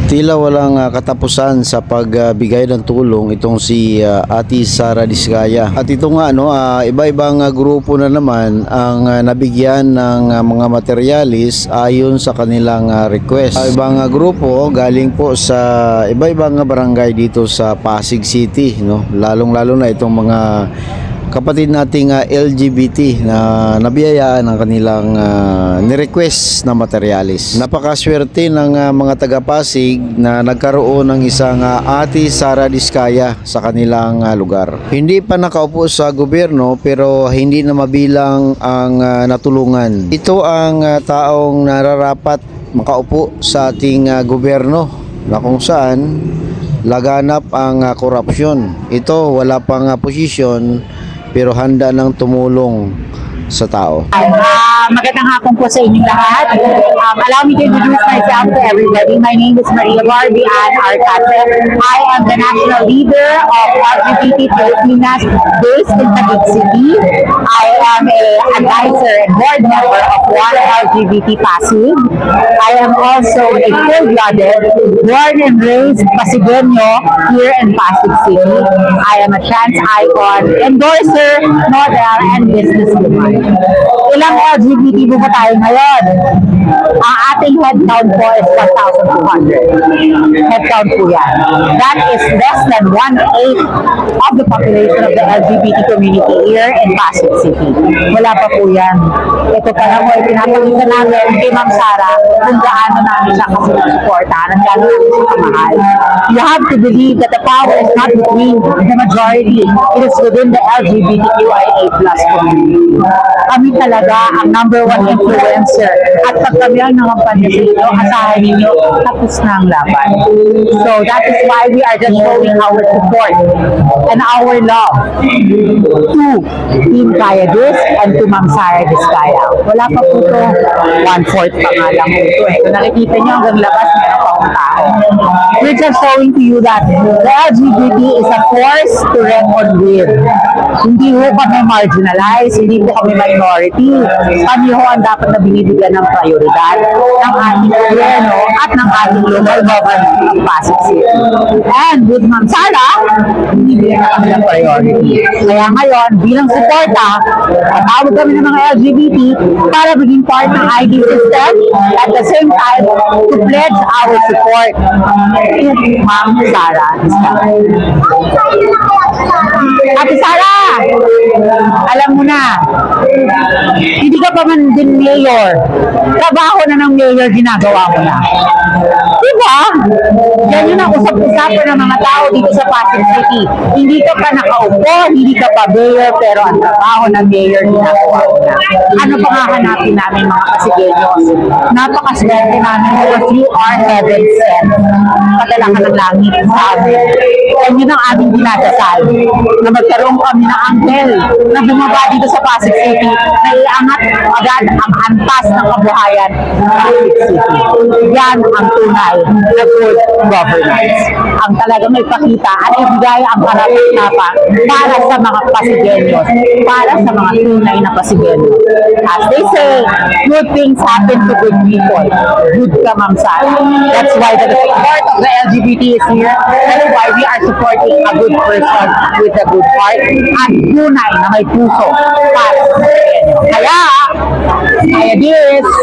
Tila walang katapusan sa pagbigay ng tulong itong si Ate Sara Diskaya. At ito nga iba-ibang grupo na naman ang nabigyan ng mga materialis ayon sa kanilang request. Ibang grupo galing po sa iba-ibang barangay dito sa Pasig City, lalong-lalo na itong mga kapatid nating LGBT na nabiyayaan ng kanilang ni-request na materialis. Napakaswerte ng mga taga-Pasig na nagkaroon ng isang Ate Sara Diskaya sa kanilang lugar. Hindi pa nakaupo sa gobyerno pero hindi na mabilang ang natulungan. Ito ang taong nararapat makaupo sa ating gobyerno na kung saan laganap ang korupsyon. Ito wala pang posisyon pero handa nang tumulong sa tao. Magandang hapon po sa inyong lahat. Allow me to introduce myself to everybody. My name is Maria Barbian Arcate. I am the national leader of LGBT Filipinas based in Taguig City. I am an advisor and board member of One LGBT Pasig. I am also a full-blooded, born and raised Pasigueño here in Pasig City. I am a trans icon, endorser, model, and businesswoman. Ilang LGBT po ba tayo ngayon? Ang ating headcount po is 1,200. Headcount po yan. That is less than 1/8 of the population of the LGBT community here in Pasig City. Wala pa po yan. Ito pa lang po, pinapakita namin kay Ma'am Sara kung gaano namin siya kasi supportahan at gaano namin siya kamahal. You have to believe that the power is not between the majority. It is within the LGBTQIA+ community. Kami talaga ang #1 influencer. At pag kami ang nangampanya sa inyo, asahan ninyo, tapos na ang laban. So that is why we are just showing our support and our love to Team Kaya Dis and to Ma'am Sara Diskaya. Wala pa po ito, 1/4 pa nga lang po ito. Kung nakikita nyo hanggang labas, meron pa akong tao. We're just showing to you that the LGBT is a force to reckon with. Hindi ho kami marginalized, hindi po kami minority. Kami ho ang dapat na binibigyan ng prioridad ng ating gobyerno at ng ating local government ng Pasig City. And with Ma'am Sara, binibigyan na kami ng priority. Kaya ngayon, bilang suporta, patawag kami ng mga LGBT para maging part ng ID system at the same time to pledge our support to Ma'am Sara. Ate Sara, alam mo na, hindi ka pa man din mayor. Trabaho na ng mayor, ginagawa mo na. Diba? Yan yun ang usap-usapan ng mga tao dito sa Pasig City. Hindi ka pa nakaupo, hindi ka pa mayor, pero ang trabaho ng mayor, ginagawa mo na. Ano pang hahanapin namin mga Pasigueños? Napakaswerte namin because you are heaven sent. Padala ka ng langit sa amin. Yan yun ang aming dinadasal. Na magkaroon kami ng anghel na bumaba dito sa Pasig City na iangat agad ang antas ng kabuhayan ng Pasig City. Yan ang tunay na good governance. Ang talagang may pakita at ibigay ang karapat-dapat para sa mga Pasigueños, para sa mga tunay na Pasigueños. As they say, good things happen to good people. Good ka, Ma'am Sara. That's why the support of the LGBT is here. That's why we are supporting a good person with a good heart at tunay na may puso para sa Pasigueños. Kaya this